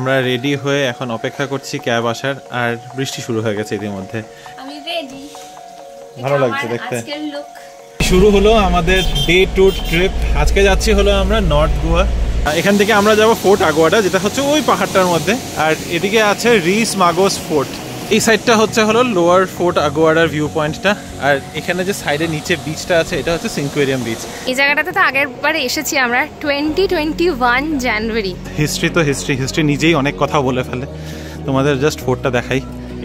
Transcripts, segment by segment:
আমরা রেডি হয়ে এখন অপেক্ষা করছি ক্যাব আসার, আর বৃষ্টি শুরু হয়ে গেছে ইতিমধ্যে। আমি রেডি। ভালো লাগছে দেখতে। শুরু হলো আমাদের ডে 2 ট্রিপ। আজকে যাচ্ছি হলো আমরা নর্থ গোয়া। এখান থেকে আমরা যাব ফোর্ট আগুয়াডা, যেটা হচ্ছে ওই পাহাড়টার মধ্যে, আর এদিকে আছে রিস মাগোস ফোর্ট। এই সাইডটা হচ্ছে হলো লোয়ার ফোর্ট আগুয়াডার ভিউ পয়েন্টটা, আর এখানে যে সাইডে নিচে বিচটা আছে এটা হচ্ছে সিনকুয়েরিয়াম বিচ। এই জায়গাটাতে তো আগের বারে এসেছি আমরা 2021 জানুয়ারি। হিস্ট্রি তো হিস্ট্রি নিজেই অনেক কথা বলে ফেলে। তোমাদের জাস্ট ফোর্টটা দেখাই।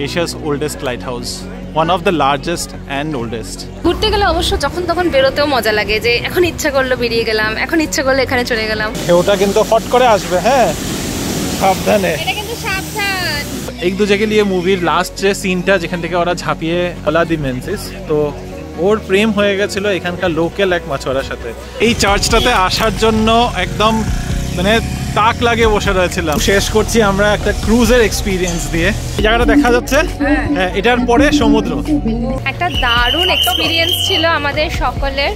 Asia's oldest light house, one of the largest and oldest. ঘুরতে গেলে অবশ্য যখন তখন বেরোতেও মজা লাগে, যে এখন ইচ্ছা করলো বেরিয়ে গেলাম, এখন ইচ্ছা করলো এখানে চলে গেলাম। ওটা কিন্তু ফট করে আসবে, হ্যাঁ সাবধানে। এটা কিন্তু সাবধান। এক দু জায়গায় নিয়ে মুভির লাস্ট যে সিনটা যেখান থেকে ওরা ঝাঁপিয়ে ওলাদি মেন্সিস, তো ওর প্রেম হয়ে গেছিল এখানকার লোকাল এক মাছওয়ালার সাথে। এই চার্চটাতে আসার জন্য একদম মানে তাক লাগে বসে রয়েছিলাম। শেষ করছি আমরা একটা ক্রুজের এক্সপিরিয়েন্স দিয়ে। এই জায়গাটা দেখা যাচ্ছে, হ্যাঁ এটার পরে সমুদ্র। একটা দারুণ এক্সপিরিয়েন্স ছিল আমাদের সকলের।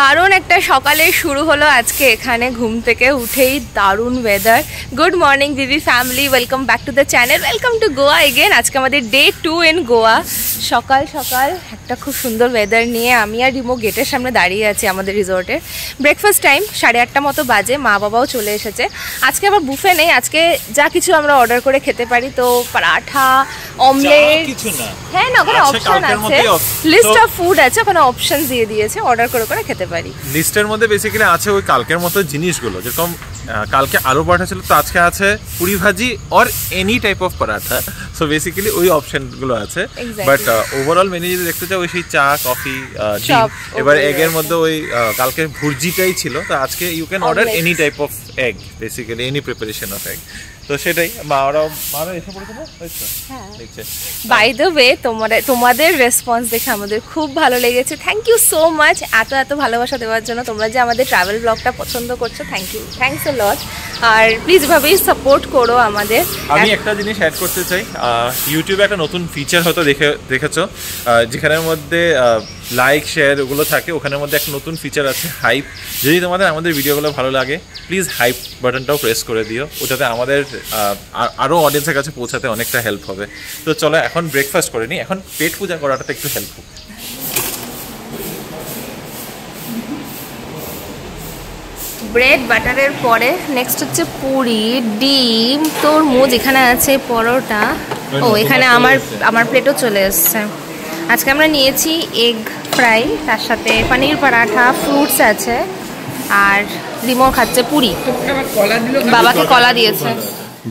দারুণ একটা সকালে শুরু হলো আজকে এখানে, ঘুম থেকে উঠেই দারুণ weather. Good morning Bibi family, welcome back to the channel, welcome to Goa again. আজকে আমাদের ডে 2 ইন গোয়া। সকাল সকাল একটা খুব সুন্দর ওয়েদার নিয়ে আমি আর রিমো গেটের সামনে দাঁড়িয়ে আছি আমাদের রিসর্টের। ব্রেকফাস্ট টাইম 8:30 মতো বাজে, মা বাবাও চলে এসেছে। আজকে আবার বুফে নেই, আজকে যা কিছু আমরা অর্ডার করে খেতে পারি। তো পরাঠা, অমলেট, হ্যাঁ না ওখানে অপশন আছে, লিস্ট অফ ফুড আছে, ওখানে অপশন দিয়ে দিয়েছে, অর্ডার করে করে খেতে পারি। লিস্টের মধ্যে বেসিক্যালি আছে ওই কালকের মতো জিনিসগুলো, যেরকম কালকে আলু পরাঠা ছিল, তো আজকে আছে পুরি ভাজি or any type of paratha. So basically ওই অপশনগুলো আছে, বাট ওভারঅল মেনু যদি দেখতে চাও ওই সেই চা, কফি, ডিম, এবার এগের মধ্যে ওই কালকে ভুর্জিটাই ছিল, তো আজকে you can order any type of egg, basically any preparation of egg. তো সেটাই মারা এসে পড়েছে না, দেখছে। বাই দ্য ওয়ে তোমাদের রেসপন্স দেখে আমাদের খুব ভালো লেগেছে। থ্যাংক ইউ সো মাচ এত ভালোবাসা দেওয়ার জন্য। তোমরা যে আমাদের ট্রাভেল ব্লগটা পছন্দ করছো, থ্যাংকস আ লট। আর প্লিজ এভাবেই সাপোর্ট করো আমাদের। আমি একটা জিনিস অ্যাড করতে চাই, ইউটিউবে একটা নতুন ফিচার হয়তো দেখেছো, যেখানের মধ্যে লাইক শেয়ার ওগুলো থাকে, ওখানের মধ্যে একটা নতুন ফিচার আছে হাইপ। যদি তোমাদের আমাদের ভিডিওগুলো ভালো লাগে প্লিজ হাইপ বাটনটাও প্রেস করে দিও, ওটাতে আমাদের আরও অডিয়েন্সের কাছে পৌঁছাতে অনেকটা হেল্প হবে। তো চলো এখন ব্রেকফাস্ট করে নিই, এখন পেট পূজা করাটাতে একটু হেল্প হবে। ব্রেড বাটারের পরে নেক্সট হচ্ছে পুরি, ডিম, তরমুজ, এখানে আছে পরোটা। ও এখানে আমার প্লেটও চলে এসছে। আজকে আমরা নিয়েছি এগ ফ্রাই, তার সাথে পনির পরাঠা, ফ্রুটস আছে, আর রিমো খাচ্ছে পুরি, বাবাকে কলা দিয়েছে।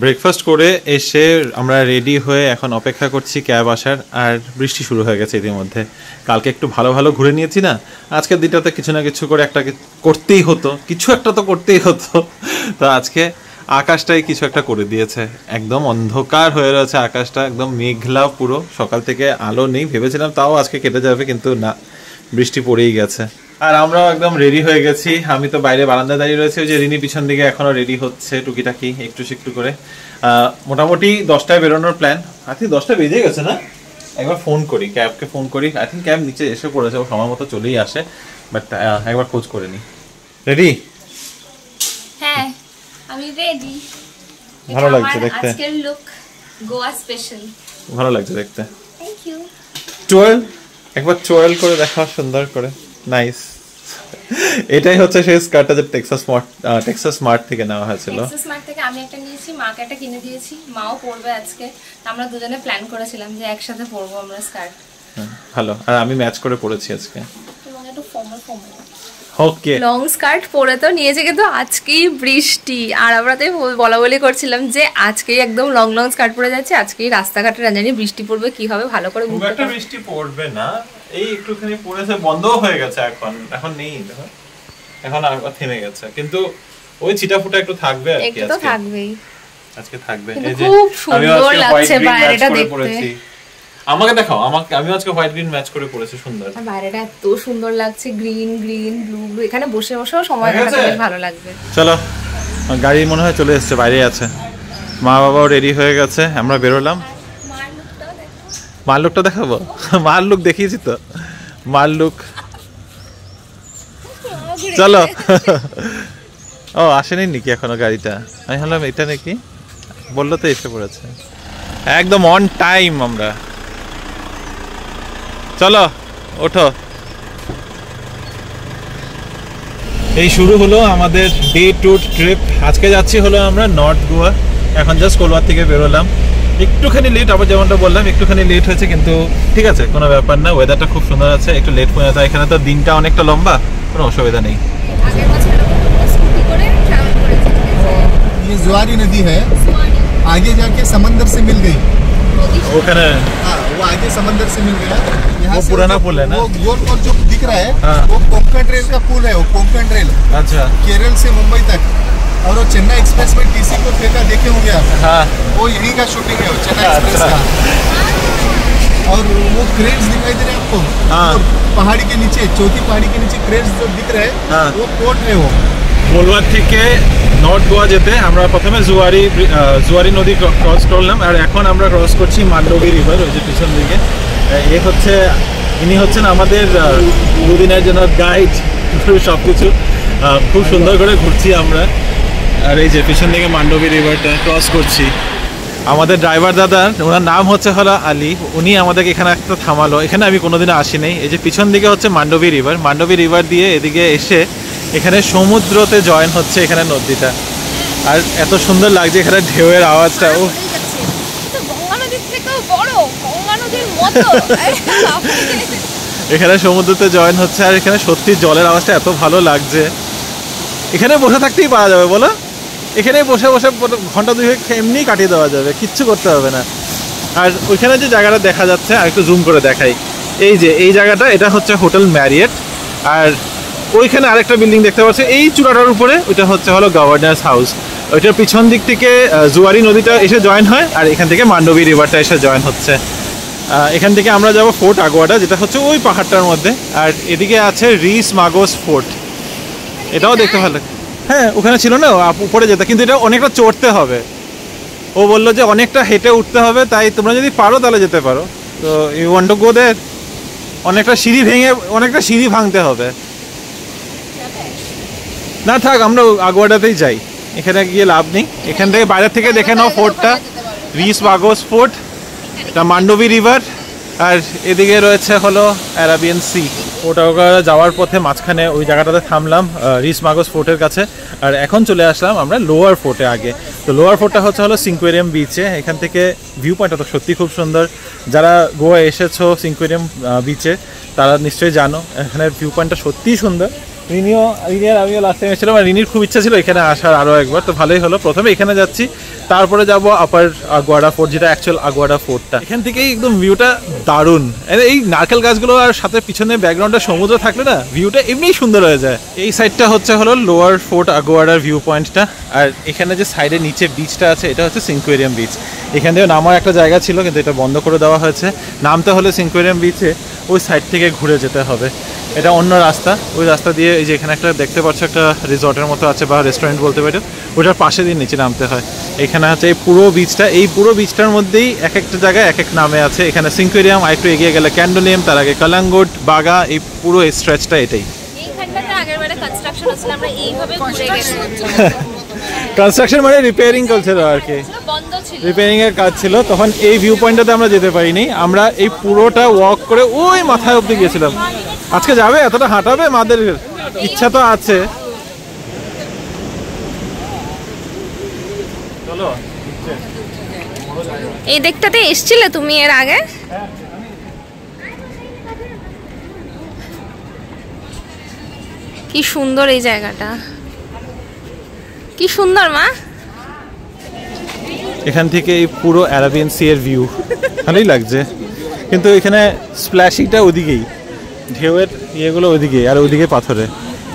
ব্রেকফাস্ট করে এসে আমরা রেডি হয়ে এখন অপেক্ষা করছি ক্যাব আসার, আর বৃষ্টি শুরু হয়ে গেছে ইতিমধ্যে। কালকে একটু ভালো ঘুরে নিয়েছি না, আজকের দিনটাতে কিছু না কিছু করে একটা করতেই হতো, কিছু একটা তো করতেই হতো। তো আজকে আকাশটাই কিছু একটা করে দিয়েছে, একদম অন্ধকার হয়ে রয়েছে আকাশটা, একদম মেঘলা পুরো, সকাল থেকে আলো নেই। ভেবেছিলাম তাও আজকে কেটে যাবে, কিন্তু না, বৃষ্টি পড়েই গেছে। আর আমরাও একদম রেডি হয়ে গেছি। আমি তো বাইরে বারান্দায় দাঁড়িয়ে রয়েছি, ওই যে রিনি পিছন দিকে এখনো রেডি হচ্ছে টুকিটাকি একটু করে। মোটামুটি 10টায় বেরোনোর প্ল্যান। আই থিঙ্ক 10টা বেজে গেছে না, একবার ফোন করি, ক্যাবকে ফোন করি। আই থিঙ্ক ক্যাব নিচে এসে পড়েছে, ও সময় মতো চলেই আসে, বাট একবার খোঁজ করে নি। রেডি? হ্যাঁ আমি রেডি। ভালো লাগছে দেখতে, আজকের লুক গোয়া স্পেশাল। ভালো লাগছে দেখতে। Thank you. টুয়েল একবার টুয়েল করে দেখা সুন্দর করে, নাইস। এটাই হচ্ছে সেই স্কার্টটা যে টেক্সাস স্মার্ট থেকে নেওয়া হয়েছিল। টেক্সাস স্মার্ট থেকে আমি একটা নিয়েছি, মাকে একটা কিনে দিয়েছি, মাও পরবে আজকে। আমরা দুজনে প্ল্যান করেছিলাম যে একসাথে পরবো আমরা স্কার্ট। ভালো, আর আমি ম্যাচ করে পরেছি আজকে। একটু ফর্মাল ওকে, লং স্কার্ট পরে তো নিয়েছে, কিন্তু আজকেই বৃষ্টি, আর আমরা তো বলা করছিলাম যে আজকেই একদম লং স্কার্ট পরে যাচ্ছে, আজকেই রাস্তাঘাটে না জানি বৃষ্টি পড়বে কি হবে, ভালো করে খুব একটা বৃষ্টি পড়বে না, এই একটুখানি পড়েছে, বন্ধও হয়ে গেছে, এখন নেই, এখন আর থেমে গেছে, কিন্তু ওই ছিটাফোঁটা একটু থাকবে আর কি, একটু তো থাকবেই, আজকে থাকবে। এই যে খুব সুন্দর লাগছে বাইরেটা দেখতে। আমাকে দেখাও, আমি আজকে হোয়াইট গ্রিন ম্যাচ করে পরেছি, সুন্দর। বাইরেটা এত সুন্দর লাগছে, গ্রিন ব্লু, এখানে বসেও সময় কাটাতে বেশ ভালো লাগবে। চলো, গাড়ি মনে হয় চলে এসেছে, বাইরে আছে, মা বাবাও রেডি হয়ে গেছে, আমরা বেরোলাম। মার লুকটা দেখাবো? মার লুক দেখিয়েছি তো, মার লুক চলো। ও আসেনি নাকি এখনো গাড়িটা? আমি ভাবলাম এটা নাকি, বললো তো এসে পড়েছে একদম অন টাইম। আমরা চলো ওঠো। এই শুরু হলো আমাদের ডে 2 ট্রিপ। আজকে যাচ্ছি হলো আমরা নর্থ গোয়া। এখন জাস্ট কোলওয়ার থেকে বেরোলাম, একটুখানি লেট, আবার যেমনটা বললাম একটুখানি লেট হয়েছে, কিন্তু ঠিক আছে, কোনো ব্যাপার না। ওয়েদারটা খুব সুন্দর আছে, একটু লেট হয়ে যায়। এখানে তো দিনটা অনেকটা লম্বা, কোনো অসুবিধা নেই। ये जुआरी नदी है, आगे जाके समंदर से मिल गई। ওখানে हाँ, वो आगे समंदर से मिल गया। यहाँ वो से पुराना पुल है ना? वो गोल गोल जो दिख रहा है हाँ। वो कोंकण रेल का पुल है। वो कोंकण रेल আচ্ছা। केरल से मुंबई तक। और वो चेन्नई एक्सप्रेस में टीसी को फेंका, देखे होंगे आप। হ্যাঁ वो यहीं का शूटिंग है, वो चेन्नई एक्सप्रेस का। और वो क्रेन्स दिखाई दे रहे हैं आपको? हाँ। वो पहाड़ी के नीचे, चौथी पहाड़ी के नीचे क्रेन्स जो दिख रहे हैं, हाँ। वो पोर्ट है। वो কোলওয়ার থেকে নর্থ গোয়া যেতে আমরা প্রথমে জুয়ারি নদী ক্রস করলাম, আর এখন আমরা ক্রস করছি মান্ডবী রিভার, ওই যে পিছন দিকে। এ হচ্ছে, ইনি হচ্ছেন আমাদের দুদিনের জন্য গাইড, সব কিছু খুব সুন্দর করে ঘুরছি আমরা। আর এই যে পিছন দিকে মান্ডবী রিভারটা ক্রস করছি। আমাদের ড্রাইভার দাদা, ওনার নাম হচ্ছে হলো আলী, উনি আমাদেরকে এখানে একটা থামালো। এখানে আমি কোনোদিনও আসিনি। এই যে পিছন দিকে হচ্ছে মান্ডবী রিভার, মান্ডবী রিভার দিয়ে এদিকে এসে এখানে সমুদ্রতে জয়েন হচ্ছে এখানে নদীটা। আর এত সুন্দর লাগছে এখানে ঢেউয়ের আওয়াজটা। ও এখানে সমুদ্রতে জয়েন হচ্ছে, আর এখানে সত্যি জলের আওয়াজটা এত ভালো লাগছে। এখানে বসে থাকতেই পারা যাবে বলো, এখানে বসে বসে ঘন্টা দুই এমনি কাটিয়ে দেওয়া যাবে, কিচ্ছু করতে হবে না। আর ওইখানে যে জায়গাটা দেখা যাচ্ছে, আর একটু জুম করে দেখাই, এই যে এই জায়গাটা, এটা হচ্ছে হোটেল ম্যারিয়েট। আর ওইখানে আরেকটা বিল্ডিং দেখতে পাচ্ছি এই চূড়াটার উপরে, ওইটা হচ্ছে হলো গভর্নর্স হাউস। ওইটার পিছন দিক থেকে জুয়ারি নদীটা এসে জয়েন হয়, আর এখান থেকে মান্ডবী রিভারটা এসে জয়েন হচ্ছে। এখান থেকে আমরা যাব ফোর্ট আগুয়াটা, যেটা হচ্ছে ওই পাহাড়টার মধ্যে। আর এদিকে আছে রিস মাগোস ফোর্ট, এটাও দেখতে ভালো লাগে। হ্যাঁ ওখানে ছিল না উপরে যেতে, কিন্তু এটা অনেকটা চড়তে হবে। ও বললো যে অনেকটা হেঁটে উঠতে হবে, তাই তোমরা যদি পারো তাহলে যেতে পারো। তো ইউ ওয়ান্ট টু গো দেয়ার? অনেকটা সিঁড়ি ভাঙতে হবে। না থাক, আমরা আগুয়াটাতেই যাই, এখানে গিয়ে লাভ নেই। এখান থেকে বাইরে থেকে দেখে নাও ফোর্টটা, রিস মাগোস ফোর্ট, এটা মান্ডবী রিভার, আর এদিকে রয়েছে হলো অ্যারাবিয়ান সি। ওটা যাওয়ার পথে মাঝখানে ওই জায়গাটাতে থামলাম রিস মাগোস ফোর্টের কাছে। আর এখন চলে আসলাম আমরা লোয়ার ফোর্টে। আগে তো লোয়ার ফোর্টটা হচ্ছে হলো সিঙ্কুয়েরিয়াম বিচে। এখান থেকে ভিউ পয়েন্টটা তো সত্যি খুব সুন্দর। যারা গোয়া এসেছো সিঙ্কুয়েরিয়াম বিচে তারা নিশ্চয়ই জানো, এখানের ভিউ পয়েন্টটা সত্যিই সুন্দর। রিনি আর আমিও লাস্ট টাইম এসেছিলাম, আর রিনির খুব ইচ্ছা ছিল এখানে আসার আরও একবার, তো ভালোই হলো। প্রথমে এখানে যাচ্ছি, তারপরে যাব আপার আগুয়াডা ফোর্ট, যেটা অ্যাকচুয়াল আগুয়াডা ফোর্টটা। এখান থেকেই একদম ভিউটা দারুণ। এই নারকেল গাছগুলো আর সাথে পিছনে ব্যাকগ্রাউন্ডে সমুদ্র থাকলে না ভিউটা এমনিই সুন্দর হয়ে যায়। এই সাইডটা হচ্ছে হলো লোয়ার ফোর্ট আগুয়াডার ভিউ পয়েন্টটা। আর এখানে যে সাইডে নিচে বিচটা আছে, এটা হচ্ছে সিঙ্কুয়েরিয়াম বিচ। এখান থেকে নামার একটা জায়গা ছিল, কিন্তু এটা বন্ধ করে দেওয়া হয়েছে। নামতে হলে সিঙ্কুয়েরিয়াম বিচে ওই সাইড থেকে ঘুরে যেতে হবে, এটা অন্য রাস্তা। ওই রাস্তা দিয়ে এই যে এখানে একটা দেখতে পাচ্ছ একটা রিসর্টের মতো আছে বা রেস্টুরেন্ট বলতে পারো, ওটার পাশে দিয়ে নিচে নামতে হয়। এখানে আছে এই পুরো বিচটার মধ্যেই এক একটা জায়গায় এক এক নামে আছে। এখানে সিঙ্কুয়েরিয়াম, আর একটু এগিয়ে গেলে ক্যান্ডোলিয়াম, তার আগে কালাঙ্গুট, বাগা, এই পুরো স্ট্রেচটা এটাই। কনস্ট্রাকশন মানে রিপেয়ারিং চলছিল আর কি, রিপেয়ারিং এর কাজ ছিল। তখন এই ভিউ পয়েন্টটাতে আমরা যেতে পারিনি, আমরা এই পুরোটা ওয়াক করে ওই মাথায় অবধি গিয়েছিলাম। আজকে যাবে, এতটা হাঁটাবে, মাদের ইচ্ছা তো আছে। চলো, এই দিকটাতে এসছিলে তুমি এর আগে? কি সুন্দর এই জায়গাটা, কি সুন্দর মা। এখান থেকে এই পুরো অ্যারাবিয়ান সি এর ভিউ ভালোই লাগছে, কিন্তু এখানে স্প্ল্যাশিংটা ওদিকেই, ঢেউয়ের ইয়েগুলো ওইদিকে, আর ওইদিকে পাথরে।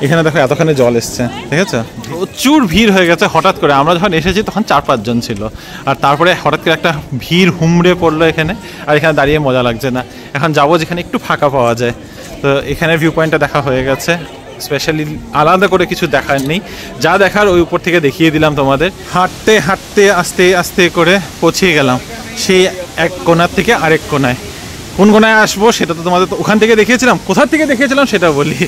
এখানে দেখো এতখানি জল এসছে, ঠিক আছে, প্রচুর ভিড় হয়ে গেছে হঠাৎ করে। আমরা যখন এসেছি তখন 4-5 জন ছিল, আর তারপরে হঠাৎ করে একটা ভিড় হুমড়ে পড়লো এখানে, আর এখানে দাঁড়িয়ে মজা লাগছে না। এখন যাবো যেখানে একটু ফাঁকা পাওয়া যায়। তো এখানে ভিউ পয়েন্টটা দেখা হয়ে গেছে, স্পেশালি আলাদা করে কিছু দেখার নেই, যা দেখার ওই উপর থেকে দেখিয়ে দিলাম তোমাদের। হাঁটতে হাঁটতে আস্তে আস্তে করে পৌঁছে গেলাম সেই এক কোণার থেকে আরেক কোণায়। কোন কোণায় আসবো সেটা তো তোমাদের ওখান থেকে দেখিয়েছিলাম, কোথা থেকে দেখিয়েছিলাম সেটা বলি।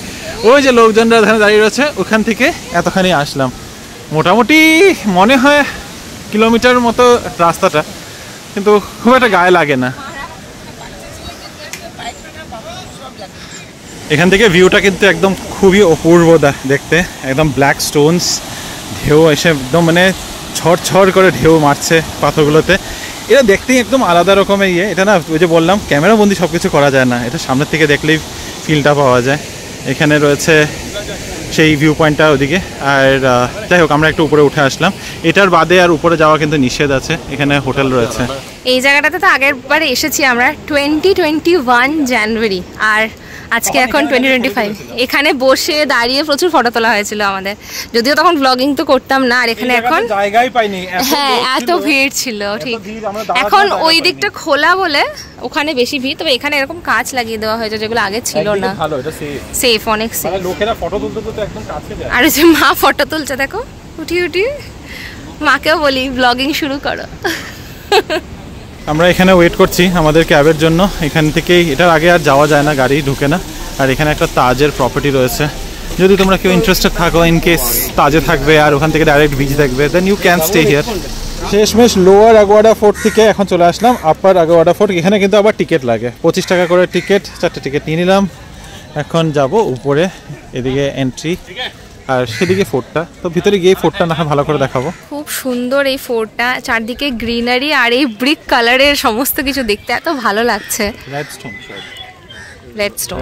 ওই যে লোকজনরা এখানে দাঁড়িয়ে রয়েছে, ওখান থেকে এতখানি আসলাম। মোটামুটি মনে হয় কিলোমিটার মতো রাস্তাটা, কিন্তু খুব একটা গায়ে লাগে না। এখান থেকে ভিউটা কিন্তু একদম খুবই অপূর্ব দেখতে, একদম ব্ল্যাক স্টোনস, ঢেউ এসে একদম মানে ছড় করে ঢেউ মারছে পাথরগুলোতে। এটা দেখতেই একদম আলাদা রকমের এটা না, ওই যে বললাম ক্যামেরা বন্দি সব কিছু করা যায় না, এটা সামনের থেকে দেখলেই ফিলটা পাওয়া যায়। এখানে রয়েছে সেই ভিউ পয়েন্টটা ওদিকে। আর যাই হোক, আমরা একটু উপরে উঠে আসলাম। এটার বাদে আর উপরে যাওয়া কিন্তু নিষেধ আছে, এখানে হোটেল রয়েছে। এই জায়গাটাতে তো আগের বারে এসেছি আমরা 2021 জানুয়ারি, আর আজকে এখন 2025। এখানে বসে দাঁড়িয়ে প্রচুর ফটো তোলা হয়েছিল আমাদের, যদিও তখন ব্লগিং তো করতাম না। আর এখানে এখন জায়গাই পাইনি, হ্যাঁ এত ভিড় ছিল ঠিক। এখন ওই দিকটা খোলা বলে ওখানে বেশি ভিড়, তবে এখানে এরকম কাঁচ লাগিয়ে দেওয়া হয়েছে যেগুলো আগে ছিল না। ভালো, এটা সেফ, অনেক সেফ। লোকেরা ফটো তুলতে তো একদম কাছে যায়। আর যে মা ফটো তুলছে দেখো, উঠি মাকেও বলি ব্লগিং শুরু করো। আমরা এখানে ওয়েট করছি আমাদের ক্যাবের জন্য। এখান থেকেই, এটার আগে আর যাওয়া যায় না, গাড়ি ঢুকে না। আর এখানে একটা তাজের প্রপার্টি রয়েছে, যদি তোমরা কেউ ইন্টারেস্টেড থাকো, ইন কেস তাজে থাকবে আর ওখান থেকে ডাইরেক্ট বিচ দেখবে, then you can stay here. শেষমেশ লোয়ার আগোয়াডা ফোর্ট থেকে এখন চলে আসলাম আপার আগোয়াডা ফোর্ট। এখানে কিন্তু আবার টিকিট লাগে, 25 টাকা করে টিকিট, 4টে টিকিট নিয়ে নিলাম। এখন যাব উপরে, এদিকে এন্ট্রি আর সেদিকে ফোর্টটা। তো ভিতরে গিয়ে ফোর্টটা না ভালো করে দেখাবো। খুব সুন্দর এই ফোর্টটা, চারদিকে গ্রিনারি আর এই ব্রিক কালারের সমস্ত কিছু দেখতে এত ভালো লাগছে। রেডস্টোন, রেডস্টোন,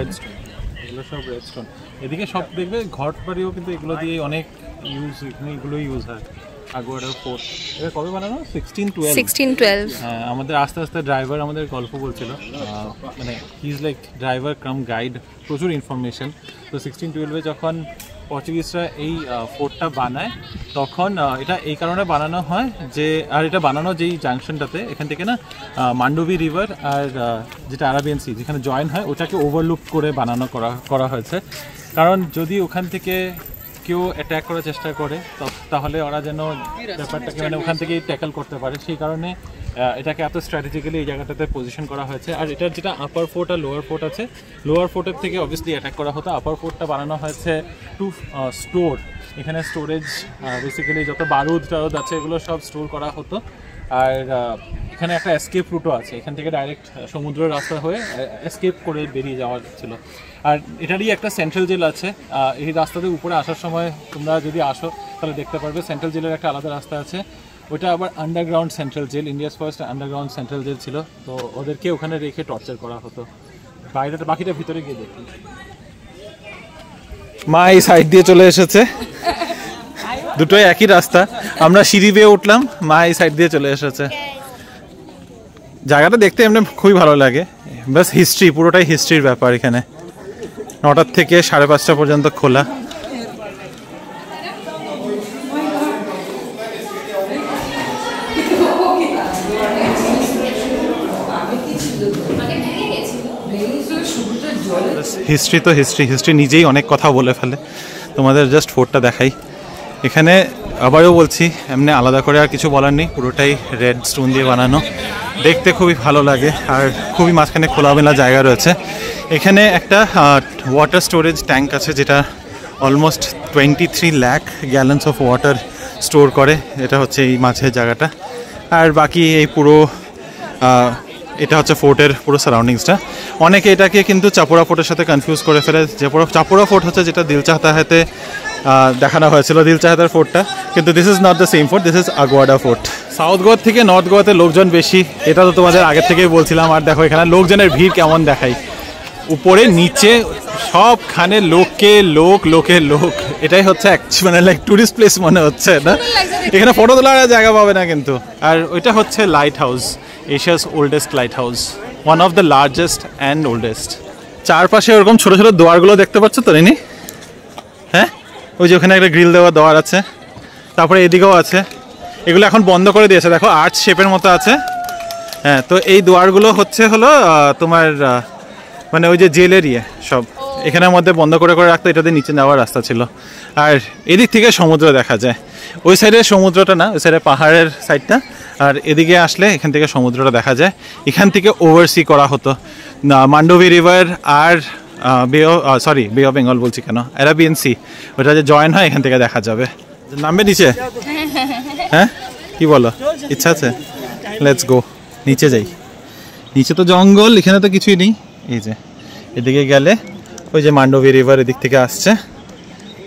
এগুলো সব রেডস্টোন। এদিকে সব দেখবে ঘর বাড়িও কিন্তু এগুলো দিয়ে অনেক ইউজ, এখানে এগুলো ইউজ হয়। আগোয়াডা ফোর্ট এটা কবে বানানো? 1612। হ্যাঁ, আমাদের আস্তে আস্তে ড্রাইভার আমাদের গল্প বলছিল, মানে he is like driver come guide, প্রচুর ইনফরমেশন। তো 1612-এ যখন পর্তুগিজরা এই ফোর্টটা বানায়, তখন এটা এই কারণে বানানো হয় যে, আর এটা বানানো যেই জাংশনটাতে, এখান থেকে না মান্ডোভি রিভার আর যেটা আরাবিয়ান সি যেখানে জয়েন হয়, ওটাকে ওভারলুক করে বানানো করা হয়েছে। কারণ যদি ওখান থেকে কেউ অ্যাটাক করার চেষ্টা করে তাহলে ওরা যেন ব্যাপারটাকে মানে ওখান থেকেই ট্যাকল করতে পারে, সেই কারণে এটাকে এত স্ট্র্যাটেজিক্যালি এই জায়গাটাতে পজিশন করা হয়েছে। আর এটার যেটা আপার ফোর্ট আর লোয়ার ফোর্ট আছে, লোয়ার ফোর্টের থেকে অবভিয়াসলি অ্যাটাক করা হতো। আপার ফোর্টটা বানানো হয়েছে টু স্টোর, এখানে স্টোরেজ, বেসিক্যালি যত বারুদ টারুদ আছে এগুলো সব স্টোর করা হতো। আর এখানে একটা এসকেপ রুটও আছে, এখান থেকে ডাইরেক্ট সমুদ্রের রাস্তা হয়ে এসকেপ করে বেরিয়ে যাওয়ার ছিল। আর এটারই একটা সেন্ট্রাল জেল আছে, এই রাস্তাতে উপরে আসার সময় তোমরা যদি আসো তাহলে দেখতে পারবে সেন্ট্রাল জেলের একটা আলাদা রাস্তা আছে। ওইটা আবার underground central jail, India's first underground central jail ছিল। তো ওদেরকে ওখানে রেখে টর্চার করা হতো। বাইরেটা, বাকিটা ভিতরে গিয়ে দেখি। মা এই সাইড দিয়ে চলে এসেছে, দুটোই একই রাস্তা। আমরা সিঁড়ি বেয়ে উঠলাম, মা এই সাইড দিয়ে চলে এসেছে। জায়গাটা দেখতে এমনি খুবই ভালো লাগে, বাস হিস্ট্রি, পুরোটাই হিস্ট্রির ব্যাপার। এখানে 9টা থেকে 5:30 পর্যন্ত খোলা। হিস্ট্রি তো হিস্ট্রি নিজেই অনেক কথা বলে ফেলে। তোমাদের জাস্ট ফোর্টটা দেখাই। এখানে আবারও বলছি, এমনি আলাদা করে আর কিছু বলার নেই, পুরোটাই রেড স্টোন দিয়ে বানানো, দেখতে খুবই ভালো লাগে। আর খুবই মাঝখানে খোলামেলা জায়গা রয়েছে। এখানে একটা ওয়াটার স্টোরেজ ট্যাঙ্ক আছে, যেটা almost 23 lakh gallons of water store করে। এটা হচ্ছে এই মাঝের জায়গাটা। আর বাকি এই পুরো এটা হচ্ছে ফোর্টের পুরো সারাউন্ডিংসটা। অনেকে এটাকে কিন্তু চাপোরা ফোর্টের সাথে কনফিউজ করে ফেলে। চাপোরা ফোর্ট হচ্ছে যেটা দিল চাহতা হাতে দেখানো হয়েছিল, দিল চাহতার ফোর্টটা, কিন্তু this is not the same fort, this is Aguada fort. South Goa থেকে নর্থ গোয়াতে লোকজন বেশি, এটা তো তোমাদের আগের থেকেই বলছিলাম। আর দেখো এখানে লোকজনের ভিড় কেমন দেখাই, উপরে নিচে সবখানে লোকে লোক। এটাই হচ্ছে মানে লাইক টুরিস্ট প্লেস মনে হচ্ছে না, এখানে ফটো তোলার জায়গা পাবে না কিন্তু। আর ওইটা হচ্ছে light house, Asia's oldest light house, one of the largest and oldest. চারপাশে ওরকম ছোটো ছোটো দোয়ারগুলো দেখতে পাচ্ছ তো রিনি? হ্যাঁ, ওই যে ওখানে একটা গ্রিল দেওয়া দোয়ার আছে, তারপরে এদিকেও আছে। এগুলো এখন বন্ধ করে দিয়েছে, দেখো আর্চ শেপের মতো আছে। হ্যাঁ, তো এই দোয়ারগুলো হলো তোমার মানে ওই যে জেলের সব এখানের মধ্যে বন্ধ করে রাখতো, এটাতে নিচে যাওয়ার রাস্তা ছিল। আর এদিক থেকে সমুদ্র দেখা যায়, ওই সাইডে সমুদ্রটা না, ওই সাইডে পাহাড়ের সাইডটা। আর এদিকে আসলে এখান থেকে সমুদ্রটা দেখা যায়। এখান থেকে ওভারসি করা হতো, মান্ডোভি রিভার আর বে অফ বেঙ্গল বলছি কেন, অ্যারাবিয়ান সি, ওটা যে জয়েন হয় এখান থেকে দেখা যাবে। নামবে নিচে? হ্যাঁ কি বলো, ইচ্ছা আছে? লেটস গো, নিচে যাই। নিচে তো জঙ্গল, এখানে তো কিছুই নেই। এই যে এদিকে গেলে ওই যে মান্ডবী রিভার এদিক থেকে আসছে,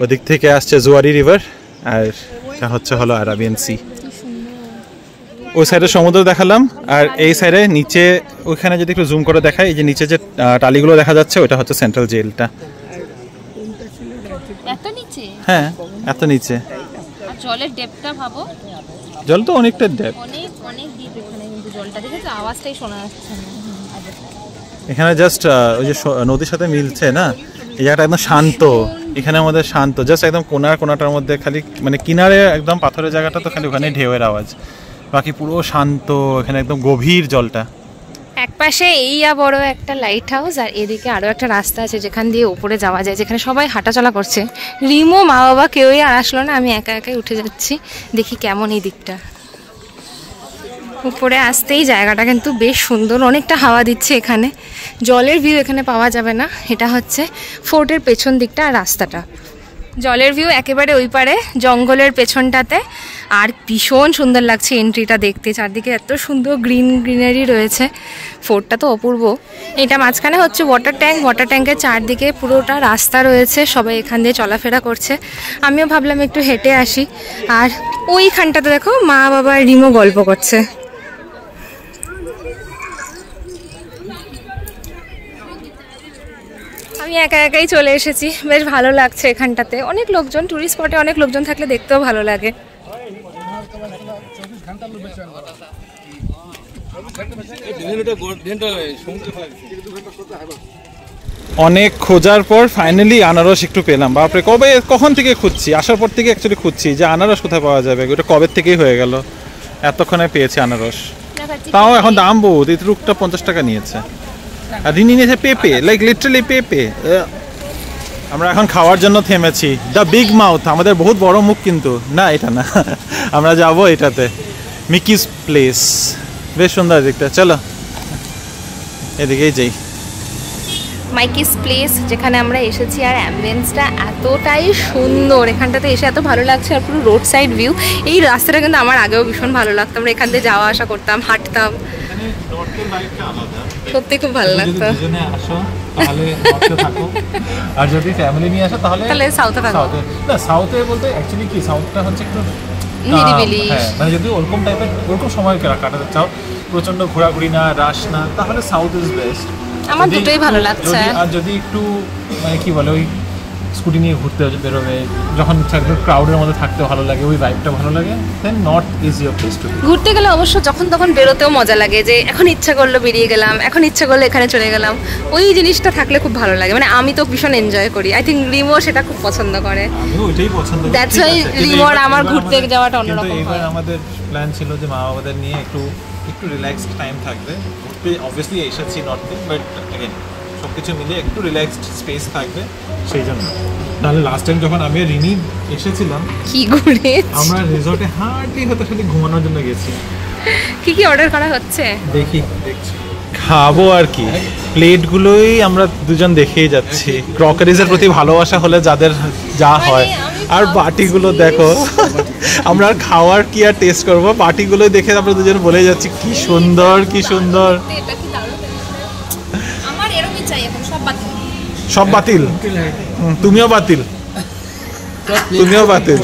ওদিক থেকে আসছে জুয়ারি রিভার, আর এটা হচ্ছে হলো অ্যারাবিয়ান সি। ওই সাইডে সমুদ্র দেখালাম, আর এই সাইডে নিচে ওইখানে যদি একটু জুম করে দেখায়, এই যে নিচে যে টালিগুলো দেখা যাচ্ছে ওটা হচ্ছে সেন্ট্রাল জেলটা। এত নিচে? হ্যাঁ এত নিচে। আর জলের ডেপটা ভাবো, জল তো অনেকটা ডেপ, অনেক অনেক ডিপ এখানে, কিন্তু জলটা দেখে তো আওয়াজটাই শোনা যাচ্ছে না। এখানে জাস্ট ওই যে নদীর সাথে মিলছে না, এই জায়গাটা একদম শান্ত, এখানে আমাদের শান্ত, জাস্ট একদম কোনাটার মধ্যে খালি মানে কিনারে একদম পাথরের জায়গাটা তো খালি ওখানে ঢেউয়ের আওয়াজ, বাকি পুরো শান্ত, এখানে একদম গভীর জলটা। এক পাশে এইয়া বড় একটা লাইট হাউস, আর এদিকে আরো একটা রাস্তা আছে যেখান দিয়ে উপরে যাওয়া যায়, যেখানে সবাই হাঁটাচলা করছে। রিমো, মা বাবা কেউই আর আসলো না, আমি একা একাই উঠে যাচ্ছি, দেখি কেমন এই দিকটা। উপরে আসতেই জায়গাটা কিন্তু বেশ সুন্দর, অনেকটা হাওয়া দিচ্ছে এখানে। জলের ভিউ এখানে পাওয়া যাবে না, এটা হচ্ছে ফোর্টের পেছন দিকটা আর রাস্তাটা। জলের ভিউ একেবারে ওই পারে জঙ্গলের পেছনটাতে, আর ভীষণ সুন্দর লাগছে এন্ট্রিটা দেখতে, চারদিকে এত সুন্দর গ্রিনারি রয়েছে। ফোর্টটা তো অপূর্ব। এটা মাঝখানে হচ্ছে ওয়াটার ট্যাঙ্ক, ওয়াটার ট্যাঙ্কের চারদিকে পুরোটা রাস্তা রয়েছে, সবাই এখান দিয়ে চলাফেরা করছে। আমিও ভাবলাম একটু হেঁটে আসি। আর ওইখানটাতে দেখো মা বাবা রিমো গল্প করছে। আমি একা একাই চলে এসেছি, বেশ ভালো লাগছে এখানটাতে। অনেক লোকজন, টুরিস্ট স্পটে অনেক লোকজন থাকলে দেখতেও ভালো লাগে। অনেক খোঁজার পর ফাইনালি আনারস একটু পেলাম। বাপরে, কখন থেকে খুঁজছি, আসার পর থেকে অ্যাকচুয়ালি খুঁজছি যে আনারস কোথায় পাওয়া যাবে, ওটা কবে থেকেই হয়ে গেল, এতক্ষণে পেয়েছি আনারস। তাও এখন দাম বহুত, এই রুকটা 50 টাকা নিয়েছে, আর রিনি নিয়েছে পেঁপে, লাইক লিটারালি পেঁপে। আমরা এখন খাওয়ার জন্য থেমেছি, দ্য বিগ মাউথ, আমাদের বহুত বড় মুখ, কিন্তু না এটা না, আমরা যাব এটাতে, মিকিস প্লেস, বেশ সুন্দর দিকটা। চলো এদিকেই যাই। মাইকিস প্লেস যেখানে আমরা এসেছি, আর অ্যাম্বিয়েন্সটা এতটাই সুন্দর, এখানটাতে এসে এত ভালো লাগছে, আর পুরো রোড সাইড ভিউ। এই রাস্তাটা কিন্তু আমার আগেও ভীষণ ভালো লাগতো, আমরা এখান দিয়ে যাওয়া আসা করতাম, হাঁটতাম, সত্যি খুব ভালো লাগতো। আর যদি ফ্যামিলি নিয়ে আসো তাহলে সাউথে থাকো। না, সাউথে বলতে অ্যাকচুয়ালি কি, সাউথটা হচ্ছে একটু নিরিবিলি, মানে যদি ওরকম টাইপের ওরকম সময় কাটাতে চাও, প্রচন্ড ঘোরাঘুরি না, রাশ না, তাহলে সাউথ ইজ বেস্ট। আমার দুটোই ভালো লাগছে। আর যদি একটু মানে কি বলে, ওই স্কুটি নিয়ে ঘুরতে বেরোবে, যখন ক্রাউডের মধ্যে থাকতে ভালো লাগে, ওই ভাইবটা ভালো লাগে, then north is your place too. ঘুরতে গেলে অবশ্য যখন তখন বেরোতেও মজা লাগে, যে এখন ইচ্ছা করলো বেরিয়ে গেলাম, এখন ইচ্ছা করলো এখানে চলে গেলাম, ওই জিনিসটা থাকলে খুব ভালো লাগে। মানে আমি তো ভীষণ এনজয় করি, আই থিঙ্ক রিমো সেটা খুব পছন্দ করে, আমিও ওইটাই পছন্দ করি। দ্যাটস ওয়াই রিমো আর আমার ঘুরতে যাওয়াটা অন্যরকম হয়। এবার আমাদের প্ল্যান ছিল যে মা বাবাদের নিয়ে একটু রিল্যাক্সড টাইম থাকবে, ঘুরতে অবভিয়াসলি এসেছি নর্থে, বাট অ্যাগেন সব কিছু মিলে একটু রিল্যাক্সড স্পেস থাকবে সেই জন্য। তাহলে লাস্ট টাইম যখন আমি রিনি এসেছিলাম, কি ঘুরে আমরা রিসর্টে হার্ডলি হয়তো খালি ঘুমানোর জন্য গেছি। কি কি অর্ডার করা হচ্ছে দেখছি খাবো আর কি, প্লেটগুলোই আমরা দুজন দেখেই যাচ্ছি। ক্রকারিজের প্রতি ভালোবাসা হলে যাদের যা হয়, আর বাটিগুলো দেখো, আমরা খাওয়ার কি আর টেস্ট করবো, বাটিগুলোই দেখে আমরা দুজন বলে যাচ্ছি কি সুন্দর কি সুন্দর। আমার এরকমই চাই এখন, সব বাতিল, তুমিও বাতিল, তুমিও বাতিল।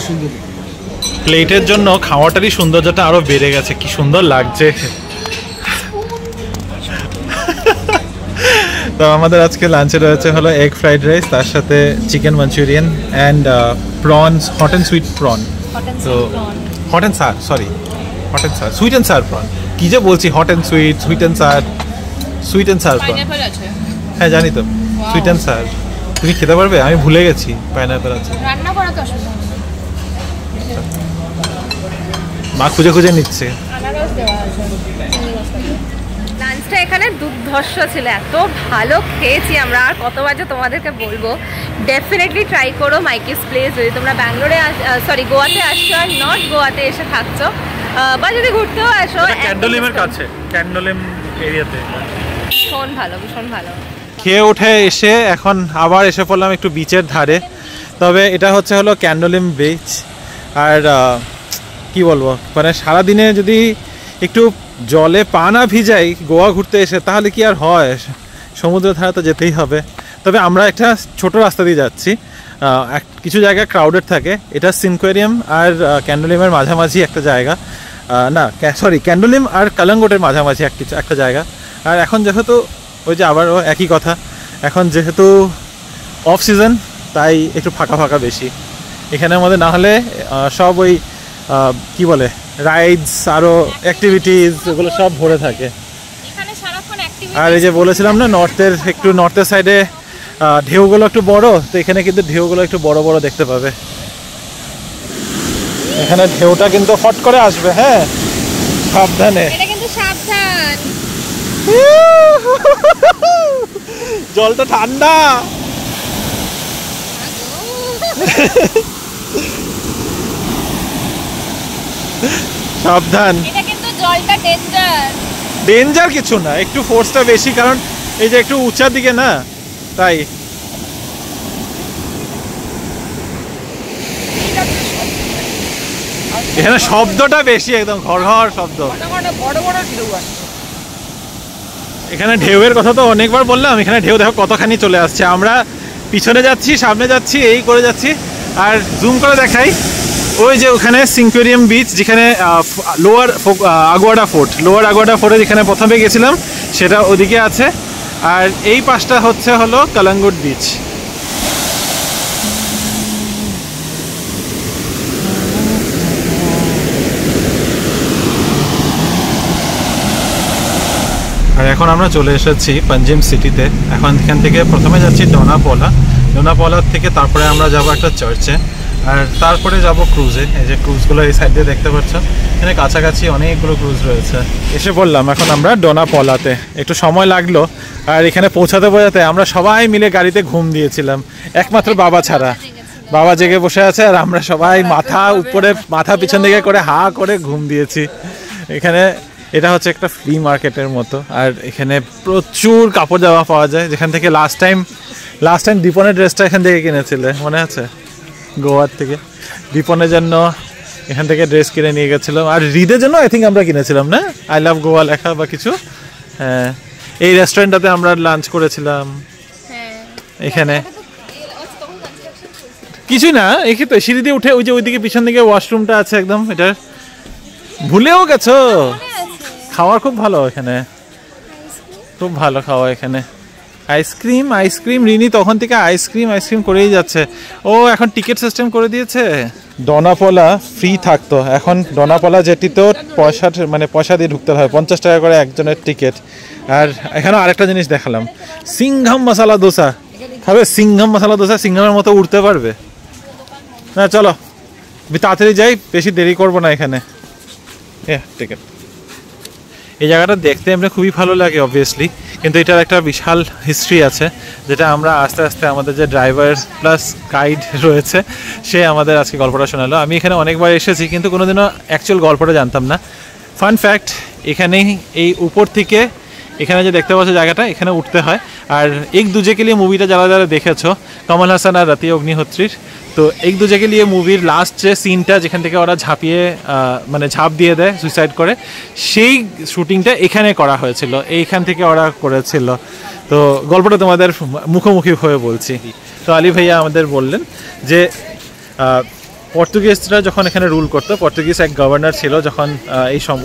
প্লেটের জন্য খাওয়াটারই সৌন্দর্যটা আরো বেড়ে গেছে, কি সুন্দর লাগছে। তো আমাদের আজকে লাঞ্চে রয়েছে হলো এগ ফ্রাইড রাইস, তার সাথে chicken Manchurian and prawns, hot and sweet prawn. তো hot and sour, sorry hot and sour, sweet and sour prawn, কি যে বলছি, hot and sweet, sweet and sour, sweet and sour prawn. হ্যাঁ জানি তো, sweet and সার। তুমি খেতে পারবে? আমি ভুলে গেছি পাইনাপেল আছে। রান্না করা তো অসুবিধা, মা খুঁজে খুঁজে নিচ্ছে। লাঞ্চটা এখানে দুর্ধর্ষ ছিল, এত ভালো খেয়েছি আমরা, আর কত বাজে তোমাদেরকে বলবো। ডেফিনেটলি ট্রাই করো মাইকিস প্লেস, যদি তোমরা ব্যাঙ্গালোরে গোয়াতে আসছো আর নর্থ গোয়াতে এসে থাকছো, বা যদি ঘুরতেও আসো। ক্যান্ডোলিমের কাছে, ক্যান্ডোলিম এরিয়াতে। ভীষণ ভালো, ভীষণ ভালো। খেয়ে উঠে এসে এখন আবার এসে পড়লাম একটু বিচের ধারে। তবে এটা হলো ক্যান্ডোলিম বিচ। আর কি বলবো, মানে সারাদিনে যদি একটু জলে পা না ভিজাই গোয়া ঘুরতে এসে, তাহলে কি আর হয়, সমুদ্রের ধারে তো যেতেই হবে। তবে আমরা একটা ছোট রাস্তা দিয়ে যাচ্ছি, কিছু জায়গা ক্রাউডেড থাকে। এটা সিনকোয়ারিয়াম আর ক্যান্ডোলিমের মাঝামাঝি একটা জায়গা, না সরি ক্যান্ডোলিম আর কালাঙ্গোটের মাঝামাঝি একটা জায়গা। আর এখন যেহেতু ওই যে আবারও একই কথা, এখন যেহেতু অফ সিজন, তাই একটু ফাঁকা ফাঁকা বেশি এখানের মধ্যে। না হলে সব ওই কি বলে রাইডস আরও অ্যাক্টিভিটিস ওগুলো সব ভরে থাকে। আর এই যে বলেছিলাম না, নর্থের সাইডে ঢেউগুলো একটু বড়, তো এখানে কিন্তু ঢেউগুলো একটু বড় বড় দেখতে পাবে। এখানে ঢেউটা কিন্তু ফট করে আসবে, হ্যাঁ সাবধানে। জলটা ঠান্ডা। সাবধান, ডেঞ্জার কিছু না, একটু ফোর্সটা বেশি, কারণ এই যে একটু উঁচার দিকে না, তাই। এখানে শব্দটা বেশি, একদম ঘর ঘর শব্দ। এখানে ঢেউয়ের কথা তো অনেকবার বললাম, এখানে ঢেউ দেখো কতখানি চলে আসছে। আমরা পিছনে যাচ্ছি, সামনে যাচ্ছি, এই করে যাচ্ছি। আর জুম করে দেখাই, ওই যে ওখানে সিনকোয়ারিয়াম বিচ, যেখানে লোয়ার আগুয়াডা ফোর্টে যেখানে প্রথমে গেছিলাম, সেটা ওদিকে আছে। আর এই পাশটা হলো কালাঙ্গুট বিচ। আর এখন আমরা চলে এসেছি পাঞ্জিম সিটিতে। এখন এখান থেকে প্রথমে যাচ্ছি ডোনাপোলা থেকে তারপরে আমরা যাব একটা চার্চে, আর তারপরে যাব ক্রুজে। এই যে ক্রুজগুলো এই সাইড দিয়ে দেখতে পাচ্ছ, এখানে কাছাকাছি অনেকগুলো ক্রুজ রয়েছে। এসে পড়লাম এখন আমরা ডোনাপোলাতে, একটু সময় লাগলো। আর এখানে পৌঁছাতে আমরা সবাই মিলে গাড়িতে ঘুম দিয়েছিলাম, একমাত্র বাবা ছাড়া। বাবা জেগে বসে আছে, আর আমরা সবাই মাথা পিছন দিকে করে হা করে ঘুম দিয়েছি। এখানে এটা হচ্ছে একটা ফ্রি মার্কেটের মতো, আর এখানে প্রচুর কাপড় জামা পাওয়া যায়, যেখান থেকে লাস্ট টাইম দীপনের ড্রেসটা এখান থেকে কিনেছিলে, মনে আছে? গোয়ার থেকে দীপনের জন্য এখান থেকে ড্রেস কিনে নিয়ে গেছিলাম, আর হৃদের জন্য আই থিঙ্ক আমরা কিনেছিলাম না, আই লাভ গোয়া লেখা বা কিছু। হ্যাঁ, এই রেস্টুরেন্টটাতে আমরা লাঞ্চ করেছিলাম। এখানে কিছুই না, এখানে তো সিঁড়ি দিয়ে উঠে ওই যে ওইদিকে পিছন দিকে ওয়াশরুমটা আছে একদম, এটা ভুলেও গেছো। খাওয়ার খুব ভালো এখানে, খুব ভালো খাওয়া এখানে। আইসক্রিম রিনি তখন থেকে আইসক্রিম করেই যাচ্ছে। ও এখন টিকিট সিস্টেম করে দিয়েছে। ডোনাপোলা ফ্রি থাকতো, এখন ডোনাপোলা যেটিতেও পয়সা দিয়ে ঢুকতে হয়, 50 টাকা করে একজনের টিকিট। আর এখানে আরেকটা জিনিস দেখালাম, সিংঘাম মশালা দোসা খাবে। সিংঘামের মতো উঠতে পারবে না। চলো তাড়াতাড়ি যাই, বেশি দেরি করবো না এখানে। টিকিট, এই জায়গাটা দেখতে এমনি খুবই ভালো লাগে অবভিয়াসলি, কিন্তু এটার একটা বিশাল হিস্ট্রি আছে, যেটা আমরা আস্তে আস্তে আমাদের যে ড্রাইভার প্লাস গাইড রয়েছে, সে আমাদের আজকে গল্পটা শোনালো। আমি এখানে অনেকবার এসেছি, কিন্তু কোনোদিনও অ্যাকচুয়াল গল্পটা জানতাম না। ফান ফ্যাক্ট, এখানেই এই উপর থেকে এখানে যে দেখতে পাচ্ছ জায়গাটা, এখানে উঠতে হয়। আর এক দুজে কে লিয়ে মুভিটা যারা দেখেছো, কমল হাসান আর রাতিয়া অগ্নিহোত্রীর, তো এক দুজে কে লিয়ে মুভির লাস্ট যে সিনটা যেখান থেকে ওরা ঝাঁপ দিয়ে দেয়, সুইসাইড করে, সেই শুটিংটা এখানে করা হয়েছিল, এইখান থেকে ওরা করেছিল। তো গল্পটা তোমাদের মুখোমুখি হয়ে বলছি। তো আলী ভাইয়া আমাদের বললেন যে পর্তুগিজরা যখন এখানে রুল করতো, পর্তুগিজ এক গভর্নর ছিল যখন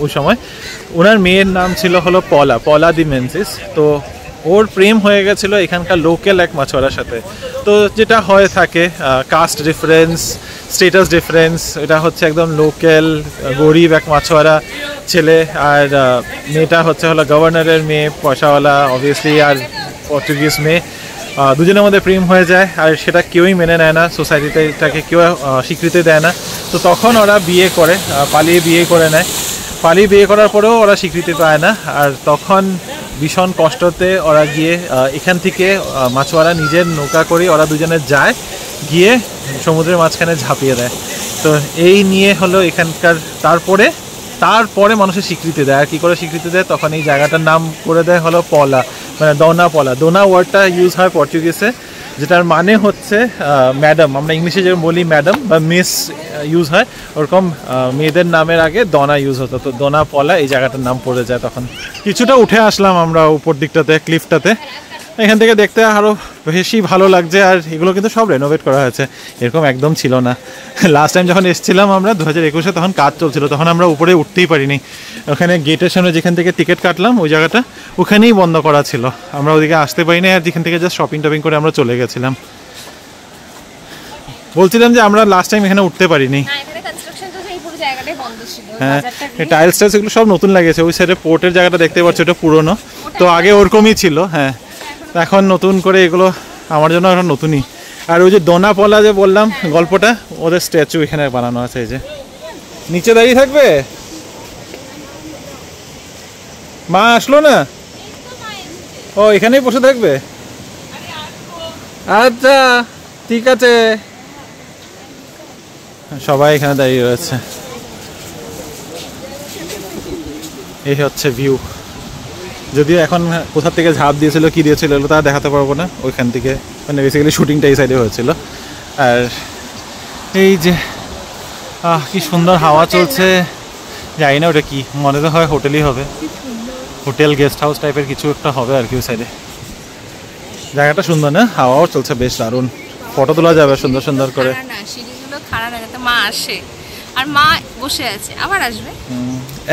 ওই সময়, ওনার মেয়ের নাম ছিল পলা দি মেনসিস। তো ওর প্রেম হয়ে গেছিল এখানকার লোকাল এক মাছওয়ালার সাথে। তো যেটা হয়ে থাকে, কাস্ট ডিফারেন্স, স্টেটাস ডিফারেন্স, এটা হচ্ছে একদম লোকাল গরিব এক মাছওয়ালা ছেলে, আর মেয়েটা হলো গভর্নরের মেয়ে, পয়সাওয়ালা অবভিয়াসলি, আর পর্তুগিজ মেয়ে। দুজনের মধ্যে প্রেম হয়ে যায়, আর সেটা কেউই মেনে নেয় না, সোসাইটিতে এটাকে কেউ স্বীকৃতি দেয় না। তো তখন ওরা বিয়ে করে, পালিয়ে বিয়ে করে নেয়। পালিয়ে বিয়ে করার পরেও ওরা স্বীকৃতি পায় না, আর তখন ভীষণ কষ্টতে ওরা গিয়ে এখান থেকে মাছওয়ালা নিজের নৌকা করে ওরা দুজনে যায়, গিয়ে সমুদ্রের মাঝখানে ঝাঁপিয়ে দেয়। তো এই নিয়ে হলো এখানকার, তারপরে মানুষের স্বীকৃতি দেয়। আর কী করে স্বীকৃতি দেয়, তখন এই জায়গাটার নাম করে দেয় হলো মানে দোনা পলা। দোনা ওয়ার্ডটা ইউজ হয় পর্তুগিজে, যেটার মানে হচ্ছে ম্যাডাম। আমরা ইংলিশে যেরকম বলি ম্যাডাম বা মিস ইউজ হয়, ওরকম মেয়েদের নামের আগে দোনা ইউজ হতো। তো দোনা পলা এই জায়গাটার নাম পড়ে যায় তখন। কিছুটা উঠে আসলাম আমরা উপর দিকটাতে, ক্লিফটাতে। এখান থেকে দেখতে আরও বেশি ভালো লাগছে। আর এগুলো কিন্তু সব রেনোভেট করা হয়েছে, এরকম একদম ছিল না। লাস্ট টাইম যখন এসেছিলাম আমরা 2021-এ, তখন কাজ চলছিল, তখন আমরা উপরে উঠতেই পারিনি। ওখানে গেটের সামনে যেখান থেকে টিকিট কাটলাম ওই জায়গাটা ওখানেই বন্ধ করা ছিল, আমরা ওদিকে আসতে পারিনি। আর যেখান থেকে জাস্ট শপিং টপিং করে আমরা চলে গেছিলাম। বলছিলাম যে আমরা লাস্ট টাইম এখানে উঠতে পারিনি। হ্যাঁ, টাইলস টাইলস এগুলো সব নতুন লাগিয়েছে। ওই সাইডে পোর্টের জায়গাটা দেখতে পাচ্ছ, ওটা পুরোনো, তো আগে ওরকমই ছিল। হ্যাঁ, এখন নতুন করে এগুলো আমার জন্য এখন নতুনই। আর ওই যে দোনা পলা যে বললাম গল্পটা, ওদের স্ট্যাচু এখানে বানানো আছে। এই যে নিচে দাঁড়িয়ে থাকবে। মা আসলো না? ও এখানেই বসে থাকবে? আচ্ছা ঠিক আছে। সবাই এখানে দাঁড়িয়ে রয়েছে। এই হচ্ছে ভিউ। যদিও এখন কোথা থেকে ঝাঁপ দিয়েছিল, কি দিয়েছিল, এগুলো তা দেখাতে পারবো না। ওইখান থেকে মানে বেসিক্যালি শুটিংটা এই সাইডে হয়েছিল। আর এই যে কি সুন্দর হাওয়া চলছে। জানি না ওটা কি, মনে তো হয় হোটেলই হবে, হোটেল গেস্ট হাউস টাইপের কিছু একটা হবে আর কি ওই সাইডে। জায়গাটা সুন্দর না? হাওয়াও চলছে বেশ দারুণ, ফটো তোলা যাবে সুন্দর সুন্দর করে। খারাপ লাগে, মা আসে আর মা বসে আছে, আবার আসবে।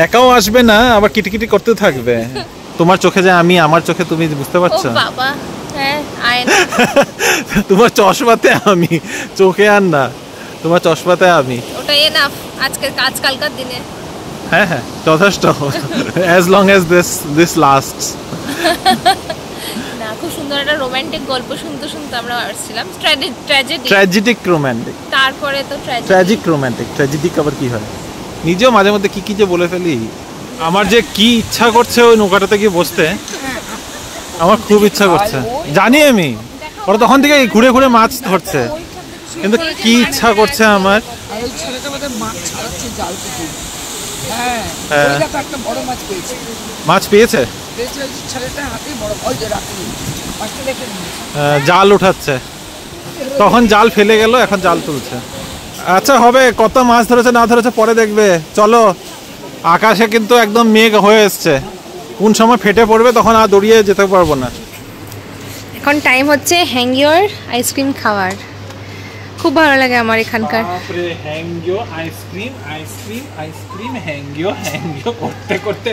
একাও আসবে না, আবার কিটিকিটি করতে থাকবে। তোমার চোখে যে আমি, আমার চোখে তুমি, বুঝতে পারছো? ও বাবা, হ্যাঁ আয় না। তোমার চশমাতে আমি, চোখে আর না, তোমার চশমাতে আমি। ওটা এনাফ আজকে, আজকালকার দিনে। হ্যাঁ হ্যাঁ, যথেষ্ট। as long as this lasts. না, খুব সুন্দর একটা রোমান্টিক গল্প শুনতে শুনতে আমরা আসছিলাম। ট্র্যাজেডিক রোমান্টিক, তারপরে তো ট্র্যাজিক রোমান্টিক। ট্র্যাজেডিক আবার কি হয়? নিজেও মাঝে মধ্যে কি কি যে বলে ফেলি। আমার যে কি ইচ্ছা করছে ওই নৌকাটাতে গিয়ে বসতে, আমার খুব ইচ্ছা করছে, জানি আমি। ওরা তখন থেকে ঘুরে ঘুরে মাছ ধরছে, কিন্তু কি ইচ্ছা করছে আমার। মাছ পেয়েছে, জাল উঠাচ্ছে, তখন জাল ফেলে গেল, এখন জাল তুলছে। আচ্ছা হবে, কত মাছ ধরেছে না ধরেছে পরে দেখবে, চলো। আকাশে কিন্তু একদম মেঘ হয়ে এসছে, কোন সময় ফেটে পড়বে তখন আর দৌড়িয়ে যেতে পারবো না। এখন টাইম হচ্ছে হ্যাংইওর আইসক্রিম খাওয়ার। খুব ভালো লাগে আমার এখানকার। হ্যাংইও আইসক্রিম, আইসক্রিম, আইসক্রিম, হ্যাংইও, হ্যাংইও করতে করতে।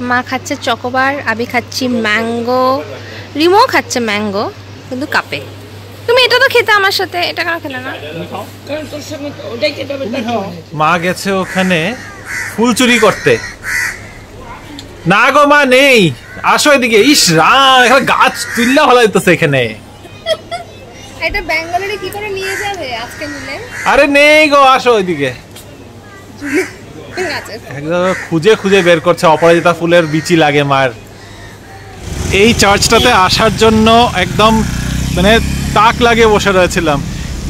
মা খাচ্ছে চকোবার, আমি খাচ্ছি ম্যাঙ্গো, রিমো খাচ্ছে ম্যাঙ্গো কিন্তু কাপে। তুমি এটা তো খেতে আমার সাথে, এটা কেন খেলে না? মা গেছে ওখানে ফুল চুরি করতে। না গো মা নেই, আসো এদিকে। ইস রাম, এখানে গাছ তুললা ভালো হইতেছে এখানে। এটা ব্যাঙ্গালোরে কি করে নিয়ে যাবে আজকে নিলে? আরে নেই গো, আসো ওইদিকে। একদম খুঁজে খুঁজে বের করছে, অপরাজিতা ফুলের বিচি লাগে মার। এই চার্চটাতে আসার জন্য একদম মানে তাক লাগিয়ে বসে রয়েছিলাম।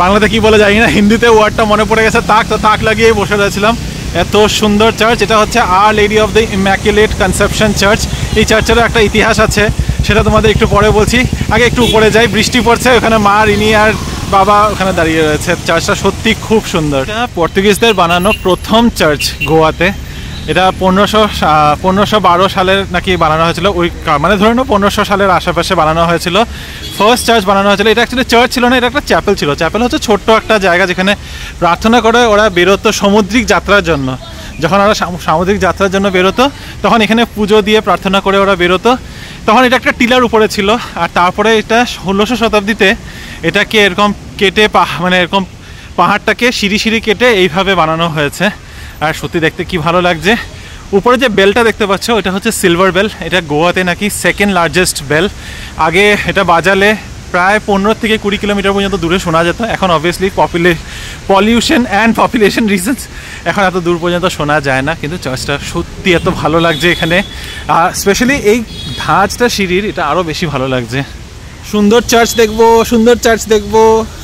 বাংলাতে কি বলে জানি না, হিন্দিতে ওয়ার্ডটা মনে পড়ে গেছে, তাক। তো তাক লাগিয়ে বসে রয়েছিলাম। এত সুন্দর চার্চ। এটা হচ্ছে Our Lady of the Immaculate Conception Church. এই চার্চেরও একটা ইতিহাস আছে, সেটা তোমাদের একটু পরে বলছি। আগে একটু উপরে যাই, বৃষ্টি পড়ছে, ওখানে মা, রিনি আর বাবা ওখানে দাঁড়িয়ে রয়েছে। চার্চটা সত্যি খুব সুন্দর। এটা পর্তুগিজদের বানানো প্রথম চার্চ গোয়াতে। এটা 1512 সালের নাকি বানানো হয়েছিল, ওই মানে ধরে নাও 1500 সালের আশেপাশে বানানো হয়েছিল। ফার্স্ট চার্চ বানানো হয়েছিল। এটা অ্যাকচুয়ালি চার্চ ছিল না, এটা একটা চ্যাপেল ছিল। চ্যাপেল হচ্ছে ছোট্ট একটা জায়গা যেখানে প্রার্থনা করে ওরা বেরোতো সামুদ্রিক যাত্রার জন্য। যখন ওরা সামুদ্রিক যাত্রার জন্য বেরোতো তখন এখানে পুজো দিয়ে প্রার্থনা করে ওরা বেরোতো। তখন এটা একটা টিলার উপরে ছিল। আর তারপরে এটা 1600 শতাব্দীতে এটাকে এরকম কেটে মানে এরকম পাহাড়টাকে সিঁড়ি সিঁড়ি কেটে এইভাবে বানানো হয়েছে। আর সত্যি দেখতে কি ভালো লাগছে। উপরে যে বেলটা দেখতে পাচ্ছ ওটা হচ্ছে সিলভার বেল। এটা গোয়াতে নাকি সেকেন্ড লার্জেস্ট বেল। আগে এটা বাজালে প্রায় 15 থেকে 20 কিলোমিটার পর্যন্ত দূরে শোনা যেত। এখন obviously pollution and population reasons এখন এত দূর পর্যন্ত শোনা যায় না। কিন্তু চার্চটা সত্যি এত ভালো লাগছে এখানে, আর স্পেশালি এই ধাঁচটা সিঁড়ির, এটা আরও বেশি ভালো লাগছে। সুন্দর চার্চ দেখবো, সুন্দর চার্চ দেখবো।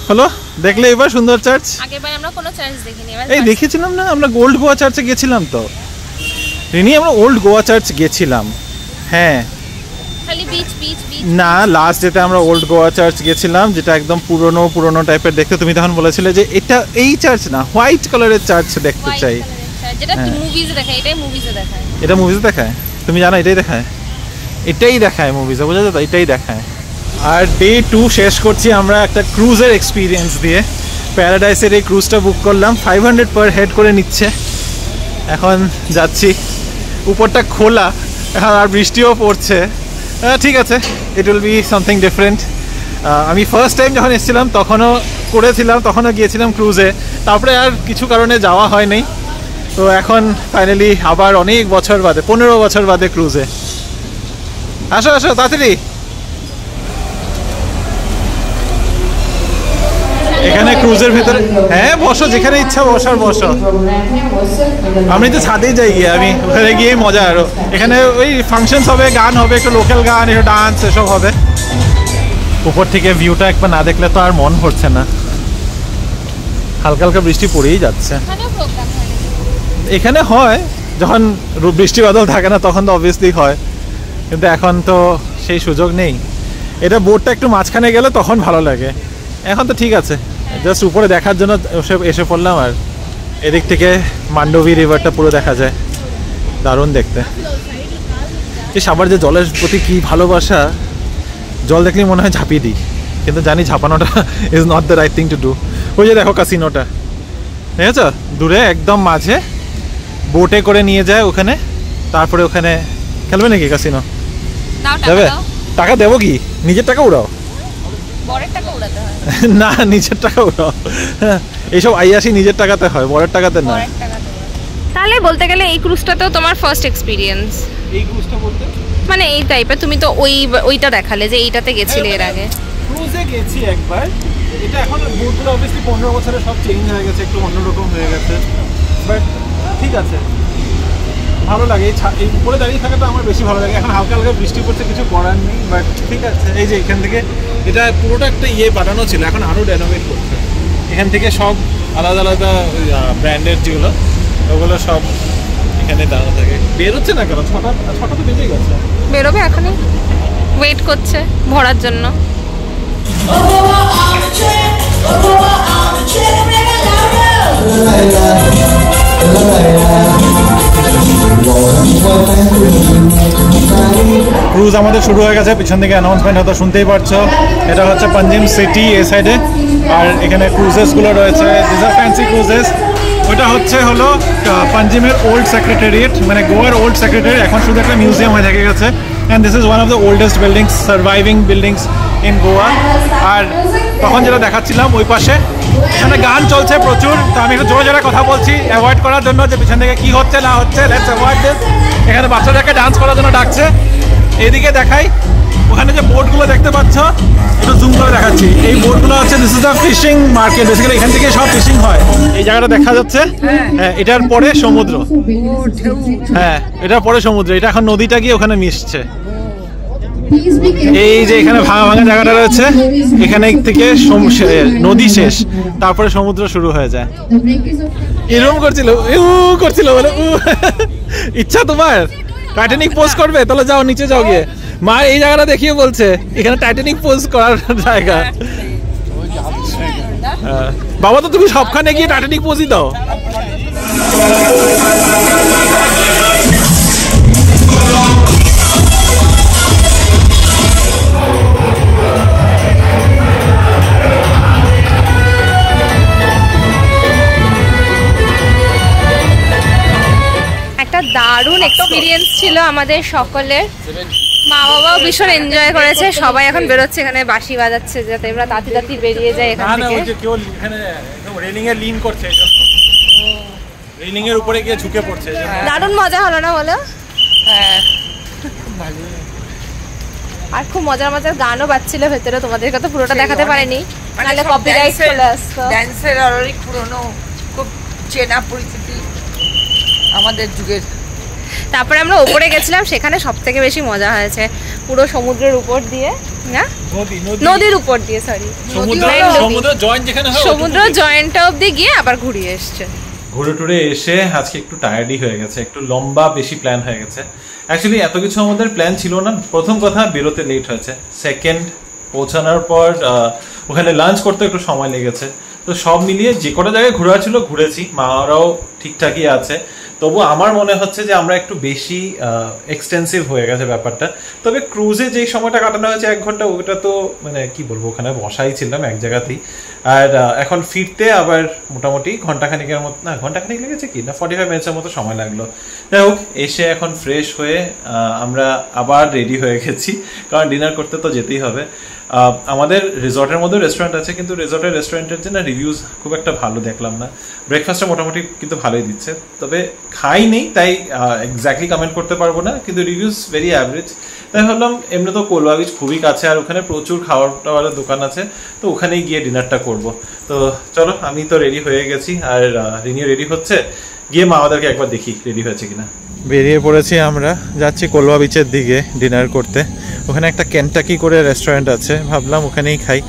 হলো, দেখলে এবার সুন্দর চার্চ? আগেরবার আমরা কোনো চার্চ দেখিনি। এই দেখেছিলাম না আমরা, ওল্ড গোয়া চার্চে গেছিলাম তো রিনি, আমরা ওল্ড গোয়া চার্চ গেছিলাম। হ্যাঁ, খালি না, লাস্ট যেটা আমরা ওল্ড গোয়া চার্চ গেছিলাম, যেটা একদম পুরনো টাইপের দেখতে, তুমি তখন বলেছিলে যে এটা এই চার্চ না, হোয়াইট কালারের চার্চ দেখতে চাই। যেটা মুভিজে দেখায়, এটাই মুভিজে দেখায়। এটা মুভিজে দেখায়? তুমি জানো এটাই দেখায়? এটাই দেখায় মুভিজে, বুঝা যেত? এটাই দেখায়। আর ডে 2 শেষ করছি আমরা একটা ক্রুজের এক্সপিরিয়েন্স দিয়ে। প্যারাডাইসের এই ক্রুজটা বুক করলাম, 500 পার হেড করে নিচ্ছে। এখন যাচ্ছি, উপরটা খোলা, এখন আর বৃষ্টিও পড়ছে। ঠিক আছে, it will be something different. আমি ফার্স্ট টাইম যখন এসেছিলাম তখনও গিয়েছিলাম ক্রুজে, তারপরে আর কিছু কারণে যাওয়া হয়নি। তো এখন ফাইনালি আবার অনেক বছর বাদে, 15 বছর বাদে ক্রুজে। আসো তাড়াতাড়ি। এখানে ক্রুজের ভেতরে, হ্যাঁ বসো, যেখানে ইচ্ছা বসো। আমি তো ছাদেই যাই গিয়ে, আমি ওখানে গিয়ে মজা। আরো এখানে ওই ফাংশনস হবে, গান হবে, একটু লোকাল গান, একটু ডান্স, এসব হবে। উপর থেকে ভিউটা একবার না দেখলে তো আর মন ভরছে না। হালকা হালকা বৃষ্টি পড়েই যাচ্ছে। এখানে হয় যখন বৃষ্টি বাদল থাকে না, তখন তো অবভিয়াসলি হয়, কিন্তু এখন তো সেই সুযোগ নেই। এটা বোটটা একটু মাঝখানে গেলে তখন ভালো লাগে, এখন তো ঠিক আছে। জাস্ট উপরে দেখার জন্য এসে পড়লাম। আর এদিক থেকে মান্ডবী রিভারটা পুরো দেখা যায়, দারুণ দেখতে। এই সবার যে জলের প্রতি কী ভালোবাসা, জল দেখলেই মনে হয় ঝাঁপিয়ে দিই, কিন্তু জানি ঝাঁপানোটা is not the right thing to do. ওই যে দেখো কাসিনোটা, ঠিক আছে, দূরে একদম মাঝে বোটে করে নিয়ে যায় ওখানে, তারপরে ওখানে খেলবে নাকি কাসিনো? দেবে? টাকা দেবো কি? নিজের টাকা উড়াও? না, নিজের টাকা উড়াও। এইসব আইয়াসি নিজের টাকাতে হয়, বরের টাকাতে না। তাহলে বলতে গেলে এই ক্রুজটাতেও তোমার ফার্স্ট এক্সপিরিয়েন্স? এই ক্রুজটা বলতে মানে এই টাইপের, তুমি তো ওইটা দেখালে যে এইটাতে গেছিলে এর আগে। ক্রুজে গেছি একবার, এটা এখন বোটগুলো অবভিয়াসলি 15 বছরে সব চেঞ্জ হয়ে গেছে, একটু অন্যরকম হয়ে গেছে, বাট ঠিক আছে, ভালো লাগে। এই উপরে দাঁড়িয়ে থাকাটা আমার বেশি ভালো লাগে। এখন হালকা হালকা বৃষ্টি পড়ছে, কিছু করার নেই, বাট ঠিক আছে। এই যে এখান থেকে এটা পুরোটা একটা বানানো ছিল, এখন আরও রেনোভেট করছে। এখান থেকে সব আলাদা আলাদা ব্র্যান্ডের যেগুলো, ওগুলো সব এখানে দাঁড়ানো থাকে। বেরোচ্ছে না কেন? ছটা তো বেজে গেছে। বেরোবে এখনই, ওয়েট করছে ভরার জন্য। ক্রুজ আমাদের শুরু হয়ে গেছে, পিছন থেকে অ্যানাউন্সমেন্ট হয়তো শুনতেই পারছো। এটা হচ্ছে পাঞ্জিম সিটি এই সাইডে, আর এখানে ক্রুজেসগুলো রয়েছে, দিস আর ফ্যান্সি ক্রুজেস। ওটা হলো পাঞ্জিমের ওল্ড সেক্রেটারিয়েট, মানে গোয়ার ওল্ড সেক্রেটারি, এখন শুধু একটা মিউজিয়াম হয়ে থেকে গেছে। And this is one of the oldest buildings, surviving buildings in Goa. আর তখন যেটা দেখাচ্ছিলাম ওই পাশে, এখানে গান চলছে প্রচুর, তো আমি একটু জোরে জোরে কথা বলছি অ্যাভয়েড করার জন্য, যে পিছন থেকে কী হচ্ছে না হচ্ছে। Let's avoid this. এখানে বাচ্চাদেরকে ডান্স করার জন্য ডাকছে। এইদিকে দেখাই, ওখানে যে বোটগুলো দেখতে পাচ্ছ, একটু জুম করে দেখাচ্ছি। এই বোটগুলো হচ্ছে, this is the fishing market, basically এখান থেকে সব ফিশিং হয়। এই জায়গাটা দেখা যাচ্ছে, হ্যাঁ, এটার পরে সমুদ্র। হ্যাঁ, এটার পরে সমুদ্র, এটা এখন নদীটা গিয়ে ওখানে মিশছে। এই যে এখানে ভাঙা ভাঙা জায়গাটা রয়েছে, এখানে থেকে নদী শেষ, তারপরে সমুদ্র শুরু হয়ে যায়। এরকম করছিল বলে ইচ্ছা তোমার টাইটানিক পোজ করবে? তাহলে যাও, নিচে যাও গিয়ে। মা এই জায়গাটা দেখিয়ে বলছে এখানে টাইটানিক পোজ করার জায়গা। বাবা, তো তুমি সবখানে গিয়ে টাইটানিক পোজই দাও। দারুণ এক্সপিরিয়েন্স ছিল আমাদের সকলের। মা বাবাও ভীষণ এনজয় করেছে। সবাই এখন বেরোচ্ছে, এখানে বাঁশি বাজাচ্ছে যাতে আমরা তাড়াতাড়ি বেরিয়ে যাই এখান থেকে। রেলিং এ লিন করছে, রেলিং এর উপরে গিয়ে ঝুঁকে পড়ছে। দারুণ মজা হলো না বলো? হ্যাঁ, আর খুব মজার মজার গানও বাজছিল ভেতরে, তোমাদেরকে তো পুরোটা দেখাতে পারিনি, নাহলে কপিরাইট চলে আসতো। ড্যান্সের অনেক পুরনো, খুব চেনা পরিচিতি আমাদের যুগের। তারপরে আমরা উপরে গেছিলাম, সেখানে সব থেকে বেশি মজা হয়েছে, পুরো সমুদ্রের উপর দিয়ে, না নদীর উপর দিয়ে, সরি সমুদ্র জয়েন্ট অবধি গিয়ে আবার ঘুরিয়ে এসছে। ঘুরে টুরে এসে আজকে একটু টায়ার্ডই হয়ে গেছে, একটু লম্বা বেশি প্ল্যান হয়ে গেছে। অ্যাকচুয়ালি এত কিছু আমাদের প্ল্যান ছিল না। প্রথম কথা বেরোতে লেট হয়েছে, সেকেন্ড পৌঁছানোর পর ওখানে লাঞ্চ করতে একটু সময় লেগেছে। তো সব মিলিয়ে যে কটা জায়গায় ঘোরা ছিল ঘুরেছি, মারাও ঠিকঠাকই আছে। তবু আমার মনে হচ্ছে যে আমরা একটু বেশি এক্সটেন্সিভ হয়ে গেছে ব্যাপারটা। তবে ক্রুজে যেই সময়টা কাটানো হয়েছে 1 ঘন্টা, ওটা তো মানে কি বলবো, ওখানে বসাই ছিলাম এক জায়গাতেই। আর এখন ফিরতে আবার মোটামুটি ঘন্টাখানিকের মতো, না ঘন্টাখানিক লেগেছে কি না 45 মিনিটের মতো সময় লাগলো। যাই হোক, এসে এখন ফ্রেশ হয়ে আমরা আবার রেডি হয়ে গেছি, কারণ ডিনার করতে তো যেতেই হবে। আমাদের রিসর্টের মধ্যে রেস্টুরেন্ট আছে, কিন্তু রিসর্টের রেস্টুরেন্টের যে না রিভিউজ খুব একটা ভালো দেখলাম না। ব্রেকফাস্টটা মোটামুটি কিন্তু ভালোই দিচ্ছে, তবে খাই নেই তাই এক্স্যাক্টলি কমেন্ট করতে পারবো না, কিন্তু রিভিউজ ভেরি অ্যাভারেজ। তাই ভাবলাম এমনি তো কোলওয়া বিচ খুবই কাছে, আর ওখানে প্রচুর খাওয়ার টাওয়ারের দোকান আছে, তো ওখানেই গিয়ে ডিনারটা করব। তো চলো, আমি তো রেডি হয়ে গেছি, আর রিনিও রেডি হচ্ছে, গিয়ে মা আমাদেরকে একবার দেখি রেডি হয়েছে কিনা। বেরিয়ে পড়েছি আমরা, যাচ্ছি কোলওয়া বিচের দিকে ডিনার করতে। ওখানে একটা কেনটাকি করে রেস্টুরেন্ট আছে, ভাবলাম ওখানেই খাই।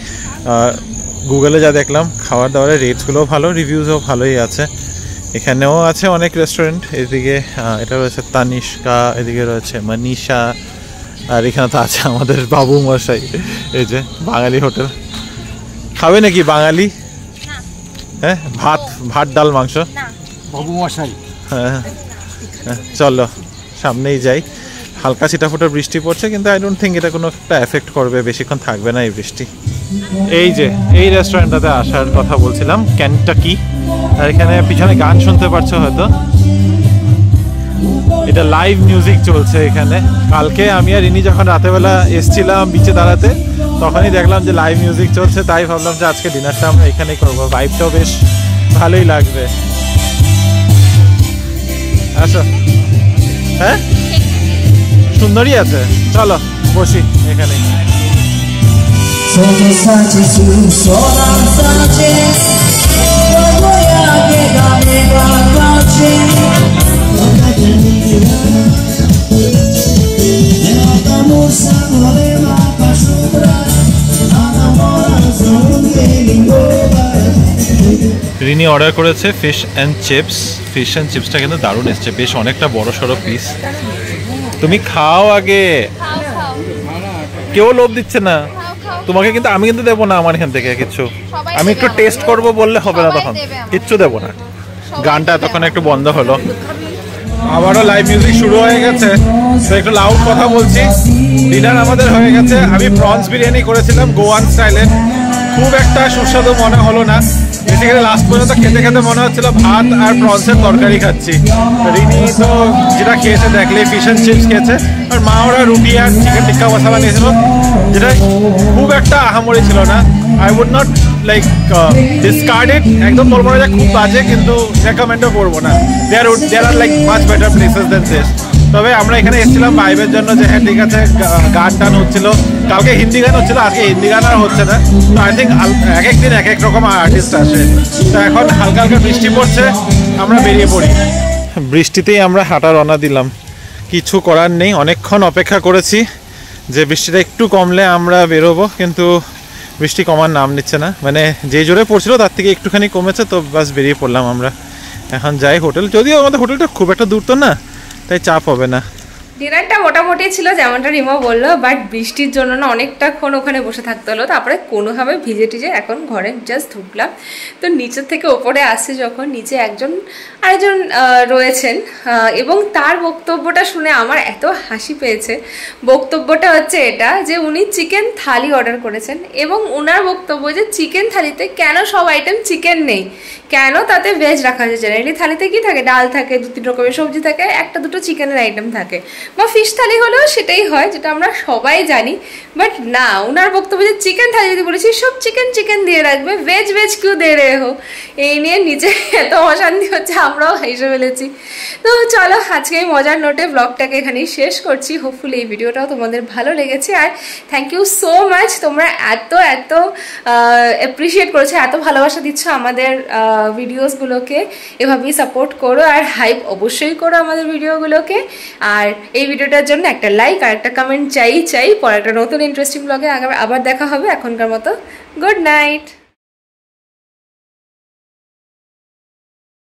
গুগলে যা দেখলাম খাবার দাবারের রেটসগুলোও ভালো, রিভিউসও ভালোই আছে। এখানেও আছে অনেক রেস্টুরেন্ট, এদিকে এটা রয়েছে তানিষ্কা, এদিকে রয়েছে মনীষা, আর এখানে তো আছে আমাদের বাবু মশাই, এই যে বাঙালি হোটেল। খাবে নাকি বাঙালি? হ্যাঁ, ভাত ডাল মাংস। বাবু মশাই, হ্যাঁ, চলো সামনেই যাই। হালকা ছিটাফোটা বৃষ্টি পড়ছে, কিন্তু আই ডোন্ট থিঙ্ক এটা কোনো একটা এফেক্ট করবে, বেশিক্ষণ থাকবে না এই বৃষ্টি। এই যে এই রেস্টুরেন্টটাতে আসার কথা বলছিলাম, কেনটাকি। আর এখানে পিছনে গান শুনতে পারছো হয়তো, এটা লাইভ মিউজিক চলছে এখানে। কালকে আমি আর রিনি যখন রাতেবেলা এসছিলাম বিচে দাঁড়াতে, তখনই দেখলাম যে লাইভ মিউজিক চলছে, তাই ভাবলাম যে আজকে ডিনারটা আমরা এখানেই করবো। ভাইবটাও বেশ ভালোই লাগবে। আসো। হ্যাঁ, সুন্দরই আছে, চলো বসি এখানে। রিনি অর্ডার করেছে fish and chips. Fish and চিপসটা কিন্তু দারুণ এসছে, বেশ অনেকটা বড় সড়ো পিস। তুমি খাও আগে, কেউ লোভ দিচ্ছে না তোমাকে, কিন্তু আমি কিন্তু দেবো না আমার এখান থেকে কিছু। আমি একটু টেস্ট করব বললে হবে না, তখন কিচ্ছু দেবো না। গানটা তখন একটু বন্ধ হলো, আবারও লাইভ মিউজিক শুরু হয়ে গেছে, তো একটু লাউড কথা বলছি। ডিনার আমাদের হয়ে গেছে। আমি প্রনস বিরিয়ানি করেছিলাম গোয়ান স্টাইলের, খুব একটা সুস্বাদু মনে হলো না। বেসিক্যালি লাস্ট পর্যন্ত খেতে খেতে মনে হচ্ছিল ভাত আর প্রনসের তরকারি খাচ্ছি। রিনি তো যেটা খেয়েছে দেখলে ফিশ অ্যান্ড চিপস খেয়েছে, আর মা ওরা রুটি আর চিকেন টিক্কা মশলা নিয়েছিল, যেটা খুব একটা আহামরি ছিল না। I would not like discard it, একদম বলবো না যে খুব বাজে, কিন্তু রেকমেন্ডও করবো না। There are like much better places than this. তবে আমরা এখানে এসেছিলাম ভাইবের জন্য, যে হ্যাঁ ঠিক আছে, গান টান হচ্ছিল, কালকে হিন্দি গান হচ্ছিল, আজকে হিন্দি গান আর হচ্ছে না। তো আই থিঙ্ক এক এক দিন এক এক রকম আর্টিস্ট আসে। তো এখন হালকা হালকা বৃষ্টি পড়ছে, আমরা বেরিয়ে পড়ি। বৃষ্টিতেই আমরা হাঁটা রওনা দিলাম, কিছু করার নেই। অনেকক্ষণ অপেক্ষা করেছি যে বৃষ্টিটা একটু কমলে আমরা বেরোবো, কিন্তু বৃষ্টি কমার নাম নিচ্ছে না। মানে যে জোরে পড়ছিল তার থেকে একটুখানি কমেছে, তো বাস বেরিয়ে পড়লাম আমরা। এখন যাই হোটেল, যদিও আমাদের হোটেলটা খুব একটা দূর তো না, তাই চাপ হবে না। ডিনারটা মোটামুটি ছিল যেমনটা রিমা বললো, বাট বৃষ্টির জন্য না অনেকটাক্ষণ ওখানে বসে থাকতে হলো। তারপরে কোনোভাবে ভিজে টিজে এখন ঘরে জাস্ট ঢুকলাম। তো নিচের থেকে ওপরে আসছে যখন, নিচে আরেকজন রয়েছেন, এবং তার বক্তব্যটা শুনে আমার এত হাসি পেয়েছে। বক্তব্যটা হচ্ছে এটা যে উনি চিকেন থালি অর্ডার করেছেন, এবং ওনার বক্তব্য যে চিকেন থালিতে কেন সব আইটেম চিকেন নেই, কেন তাতে ভেজ রাখা হয়েছে। জেনারেলি থালিতে কি থাকে, ডাল থাকে, 2-3 রকমের সবজি থাকে, 1-2 চিকেনের আইটেম থাকে, বা ফিশ থালি হলেও সেটাই হয়, যেটা আমরা সবাই জানি। বাট না, ওনার বক্তব্য যে চিকেন থালি যদি বলেছি সব চিকেন দিয়ে রাখবে, ভেজ কিউ দে রে হো। এই নিয়ে নিচে এত অশান্তি হচ্ছে, আমরাও হেসে ফেলেছি। তো চলো, আজকে এই মজার নোটে ব্লগটাকে এখানেই শেষ করছি। হোপফুলি এই ভিডিওটাও তোমাদের ভালো লেগেছে, আর থ্যাংক ইউ সো মাচ, তোমরা এত অ্যাপ্রিসিয়েট করেছো, এত ভালোবাসা দিচ্ছ আমাদের ভিডিওসগুলোকে। এভাবেই সাপোর্ট করো, আর হাইপ অবশ্যই করো আমাদের ভিডিওগুলোকে। আর এই ভিডিওটার জন্য একটা লাইক আর একটা কমেন্ট চাই। পরে একটা নতুন ইন্টারেস্টিং ব্লগে আবার দেখা হবে। এখনকার মতো গুড নাইট।